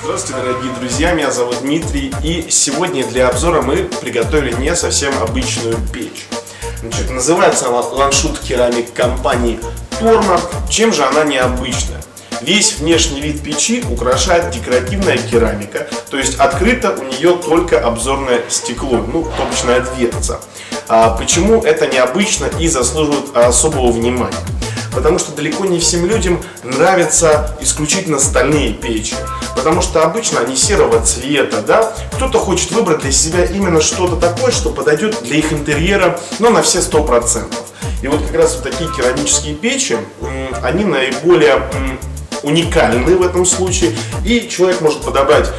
Здравствуйте, дорогие друзья, меня зовут Дмитрий, и сегодня для обзора мы приготовили не совсем обычную печь. Значит, называется она Ланшут керамик компании Torma. Чем же она необычная? Весь внешний вид печи украшает декоративная керамика, то есть открыто у нее только обзорное стекло, топочная дверца. Почему это необычно и заслуживает особого внимания? Потому что далеко не всем людям нравятся исключительно стальные печи. Потому что обычно они серого цвета, да? Кто-то хочет выбрать для себя именно что-то такое, что подойдет для их интерьера, но на все 100%. И вот как раз вот такие керамические печи, они наиболее уникальны в этом случае. И человек может подобрать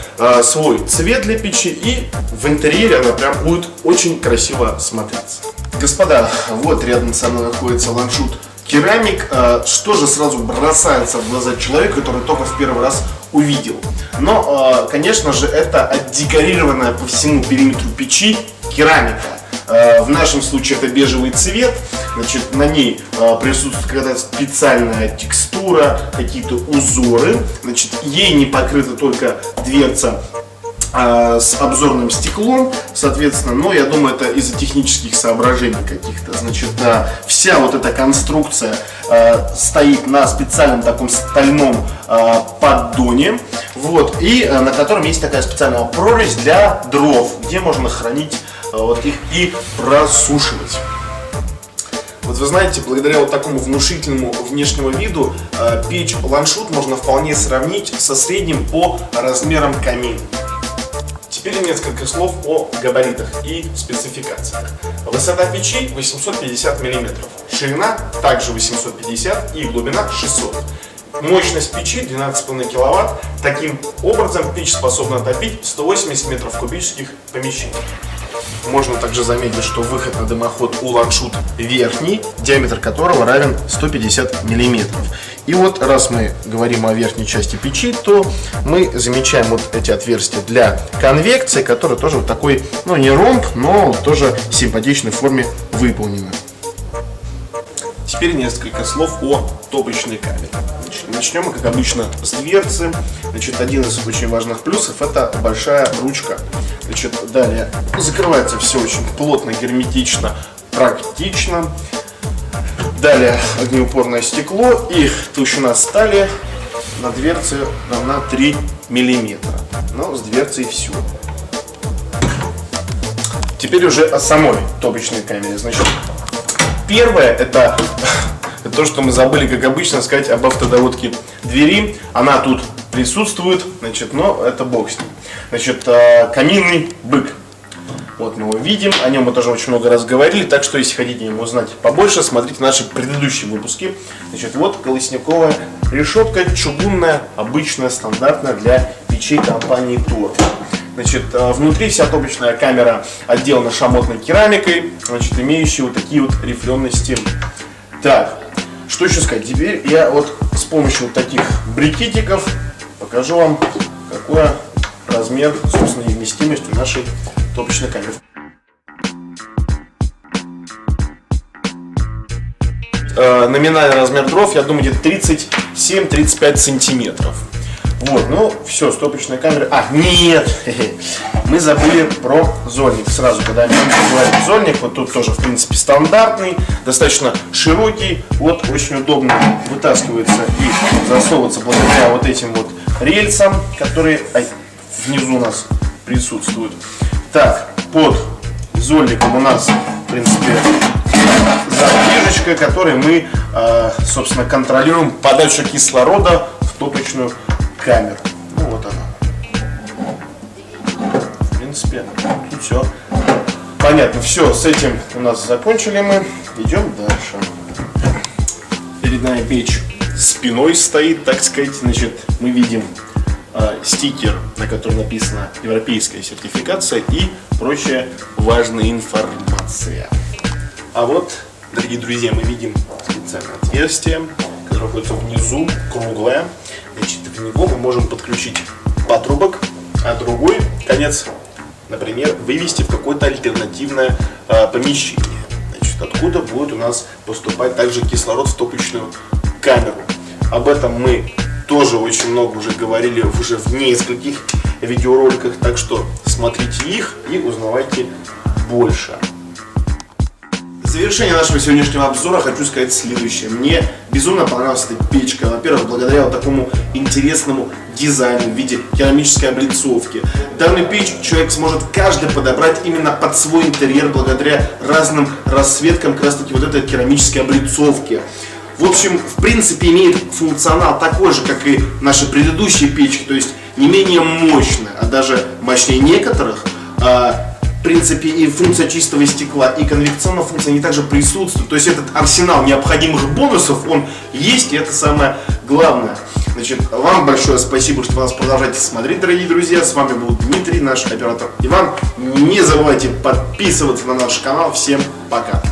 свой цвет для печи, и в интерьере она прям будет очень красиво смотреться. Господа, вот рядом со мной находится Ланшут керамик. Что же сразу бросается в глаза человеку, который только в первый раз увидел? Но, конечно же, это отдекорированная по всему периметру печи керамика. В нашем случае это бежевый цвет. Значит, на ней присутствует какая-то специальная текстура, какие-то узоры. Значит, ей не покрыта только дверца с обзорным стеклом, соответственно, но я думаю, это из-за технических соображений каких-то. Значит, вся вот эта конструкция стоит на специальном таком стальном поддоне, вот, и на котором есть такая специальная прорезь для дров, где можно хранить вот их и просушивать. Вот вы знаете, благодаря вот такому внушительному внешнему виду печь Ланшут можно вполне сравнить со средним по размерам камина. Теперь несколько слов о габаритах и спецификациях. Высота печи 850 мм, ширина также 850 и глубина 600. Мощность печи 12,5 кВт. Таким образом печь способна отопить 180 метров кубических помещений. Можно также заметить, что выход на дымоход у Ланшут верхний, диаметр которого равен 150 мм. И вот раз мы говорим о верхней части печи, то мы замечаем вот эти отверстия для конвекции, которые тоже вот такой, не ромб, но тоже симпатичной форме выполнены. Теперь несколько слов о топочной камере. Начнем мы, как обычно, с дверцы. Значит, один из очень важных плюсов — это большая ручка. Значит, далее закрывается все очень плотно, герметично, практично. Далее огнеупорное стекло и толщина стали на дверце равна 3 мм. Но с дверцей все. Теперь уже о самой топочной камере. Значит, первое — это то, что мы забыли, как обычно, сказать об автодоводке двери. Она тут присутствует, значит, но это бог с ним. Значит, каминный бык. Вот мы его видим, о нем мы тоже очень много раз говорили, так что если хотите о нем узнать побольше, смотрите наши предыдущие выпуски. Значит, вот колесниковая решетка, чугунная, обычная, стандартная для печей компании Torma. Значит, внутри вся топочная камера отделана шамотной керамикой, значит, имеющей вот такие вот рифленые. Так, что еще сказать? Теперь я вот с помощью вот таких брикетиков покажу вам, какой размер, собственно, и вместимость у нашей топочной камеры. Номинальный размер дров, я думаю, где-то 37-35 сантиметров. Вот, все, с топочной камерой. Нет, мы забыли про зольник. Сразу, когда мы говорим зольник, вот тут тоже, в принципе, стандартный, достаточно широкий, вот, очень удобно вытаскивается и засовывается благодаря вот этим вот рельсам, которые внизу у нас присутствуют. Так, под зольником у нас, в принципе, задвижечка, которой мы, собственно, контролируем подачу кислорода в топочную камеру. Вот она. В принципе, тут все понятно. Все, с этим у нас закончили мы. Идем дальше. Перед нами печь спиной стоит, так сказать. Значит, мы видим стикер, на котором написана европейская сертификация и прочая важная информация. А вот, дорогие друзья, мы видим специальное отверстие, которое находится внизу, круглое. Значит, в него мы можем подключить патрубок, а другой конец, например, вывести в какое-то альтернативное помещение. Значит, откуда будет у нас поступать также кислород в топочную камеру. Об этом мы тоже очень много уже говорили уже в нескольких видеороликах, так что смотрите их и узнавайте больше. В завершение нашего сегодняшнего обзора хочу сказать следующее. Мне безумно понравилась эта печка. Во-первых, благодаря вот такому интересному дизайну в виде керамической облицовки. Данную печь человек сможет каждый подобрать именно под свой интерьер, благодаря разным расцветкам как раз таки вот этой керамической облицовки. В общем, в принципе, имеет функционал такой же, как и наши предыдущие печки, то есть не менее мощная, а даже мощнее некоторых. В принципе, и функция чистого стекла, и конвекционная функция, они также присутствуют. То есть этот арсенал необходимых бонусов, он есть, и это самое главное. Значит, вам большое спасибо, что вы нас продолжаете смотреть, дорогие друзья. С вами был Дмитрий, наш оператор Иван. Не забывайте подписываться на наш канал. Всем пока!